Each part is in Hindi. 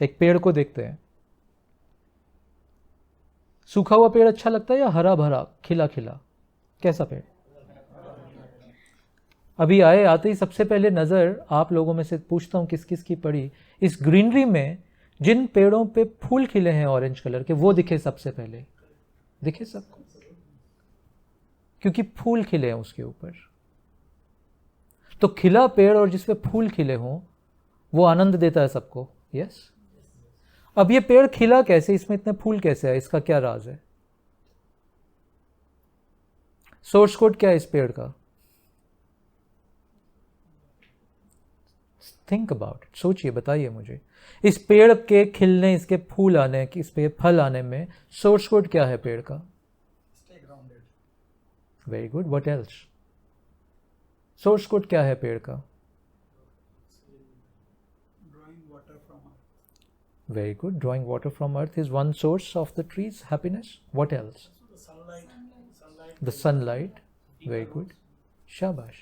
एक पेड़ को देखते हैं, सूखा हुआ पेड़ अच्छा लगता है या हरा भरा खिला खिला? कैसा पेड़? अभी आते ही सबसे पहले नज़र आप लोगों में से पूछता हूँ किस किस की पड़ी, इस ग्रीनरी में जिन पेड़ों पे फूल खिले हैं ऑरेंज कलर के, वो दिखे सबसे पहले? दिखे सबको? क्योंकि फूल खिले हैं उसके ऊपर। तो खिला पेड़ और जिसपे फूल खिले हों वो आनंद देता है सबको। यस। अब ये पेड़ खिला कैसे, इसमें इतने फूल कैसे है, इसका क्या राज है? सोर्स कोड क्या है इस पेड़ का? थिंक अबाउट इट, सोचिए, बताइए मुझे। इस पेड़ के खिलने, इसके फूल आने, इस पे फल आने में सोर्स कोड क्या है पेड़ का? Very good. What else? Source code क्या है पेड़ का? Very good. Drawing water from earth is one source of the tree's happiness. What else? The sunlight. Very good. शाबाश।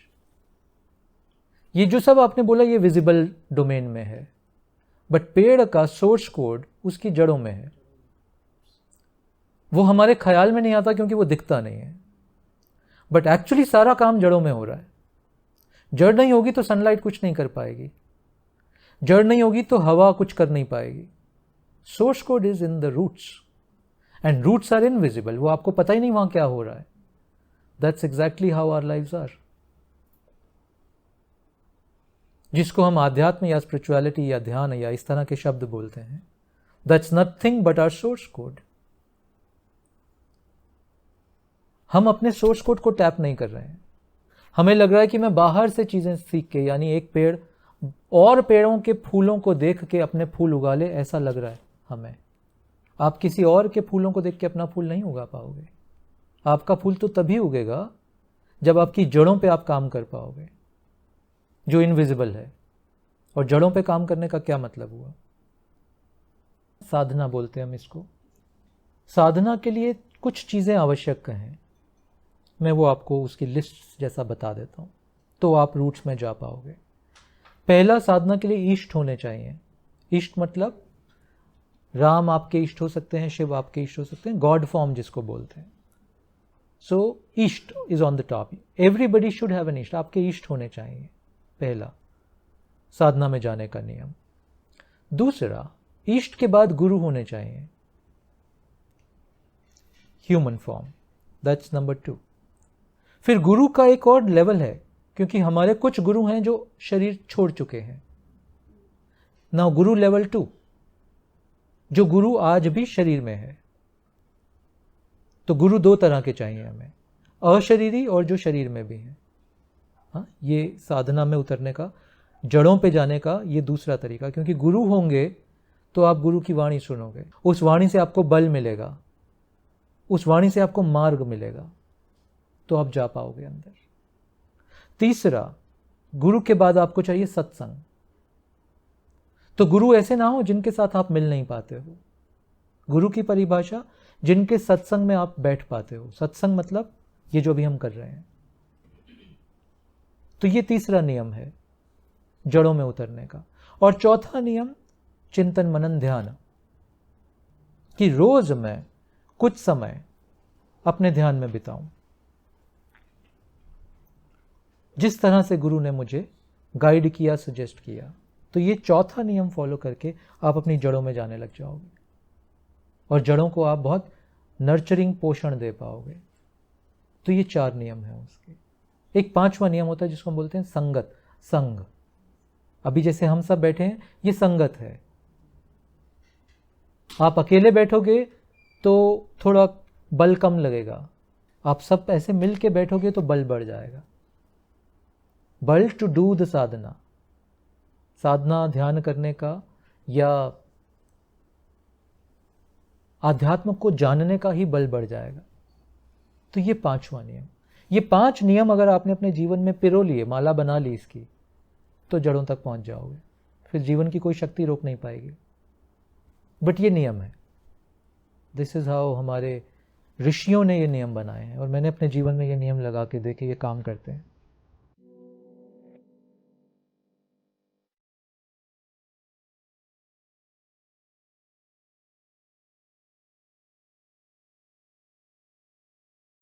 ये जो सब आपने बोला ये विजिबल डोमेन में है, बट पेड़ का सोर्स कोड उसकी जड़ों में है। वो हमारे ख्याल में नहीं आता क्योंकि वो दिखता नहीं है, बट एक्चुअली सारा काम जड़ों में हो रहा है। जड़ नहीं होगी तो सनलाइट कुछ नहीं कर पाएगी, जड़ नहीं होगी तो हवा कुछ कर नहीं पाएगी। Source code is in the roots and roots are invisible, वो आपको पता ही नहीं वहां क्या हो रहा है। That's exactly how our lives are. जिसको हम आध्यात्म या स्पिरिचुअलिटी या ध्यान या इस तरह के शब्द बोलते हैं, that's nothing but our source code. हम अपने सोर्स कोड को टैप नहीं कर रहे हैं। हमें लग रहा है कि मैं बाहर से चीजें सीख के, यानी एक पेड़ और पेड़ों के फूलों को देख के अपने फूल उगा ले, ऐसा लग रहा है हमें। आप किसी और के फूलों को देख के अपना फूल नहीं उगा पाओगे। आपका फूल तो तभी उगेगा जब आपकी जड़ों पे आप काम कर पाओगे, जो इनविजिबल है। और जड़ों पे काम करने का क्या मतलब हुआ? साधना बोलते हैं हम इसको। साधना के लिए कुछ चीजें आवश्यक हैं, मैं वो आपको उसकी लिस्ट जैसा बता देता हूं, तो आप रूट्स में जा पाओगे। पहला, साधना के लिए इष्ट होने चाहिए। इष्ट मतलब राम आपके इष्ट हो सकते हैं, शिव आपके इष्ट हो सकते हैं, गॉड फॉर्म जिसको बोलते हैं। सो इष्ट is on the top. Everybody should have an इष्ट। आपके इष्ट होने चाहिए, पहला साधना में जाने का नियम। दूसरा, इष्ट के बाद गुरु होने चाहिए, ह्यूमन फॉर्म। That's number 2। फिर गुरु का एक और लेवल है, क्योंकि हमारे कुछ गुरु हैं जो शरीर छोड़ चुके हैं। नाउ गुरु लेवल 2, जो गुरु आज भी शरीर में है। तो गुरु दो तरह के चाहिए हमें, अशरीरी और जो शरीर में भी है। हाँ, ये साधना में उतरने का, जड़ों पे जाने का ये दूसरा तरीका। क्योंकि गुरु होंगे तो आप गुरु की वाणी सुनोगे, उस वाणी से आपको बल मिलेगा, उस वाणी से आपको मार्ग मिलेगा, तो आप जा पाओगे अंदर। तीसरा, गुरु के बाद आपको चाहिए सत्संग। तो गुरु ऐसे ना हो जिनके साथ आप मिल नहीं पाते हो। गुरु की परिभाषा, जिनके सत्संग में आप बैठ पाते हो। सत्संग मतलब ये जो भी हम कर रहे हैं। तो ये तीसरा नियम है जड़ों में उतरने का। और चौथा नियम, चिंतन मनन ध्यान, कि रोज मैं कुछ समय अपने ध्यान में बिताऊं, जिस तरह से गुरु ने मुझे गाइड किया, सजेस्ट किया। तो ये चौथा नियम फॉलो करके आप अपनी जड़ों में जाने लग जाओगे और जड़ों को आप बहुत नर्चरिंग पोषण दे पाओगे। तो ये 4 नियम हैं उसके। एक 5वां नियम होता है जिसको हम बोलते हैं संगत, संग। अभी जैसे हम सब बैठे हैं, ये संगत है। आप अकेले बैठोगे तो थोड़ा बल कम लगेगा, आप सब ऐसे मिल के बैठोगे तो बल बढ़ जाएगा। बल टू डू द साधना, साधना ध्यान करने का या आध्यात्म को जानने का ही बल बढ़ जाएगा। तो ये 5वां नियम। ये 5 नियम अगर आपने अपने जीवन में पिरो लिए, माला बना ली इसकी, तो जड़ों तक पहुंच जाओगे। फिर जीवन की कोई शक्ति रोक नहीं पाएगी। बट ये नियम है, दिस इज हाउ हमारे ऋषियों ने ये नियम बनाए हैं, और मैंने अपने जीवन में ये नियम लगा के देखे, ये काम करते हैं।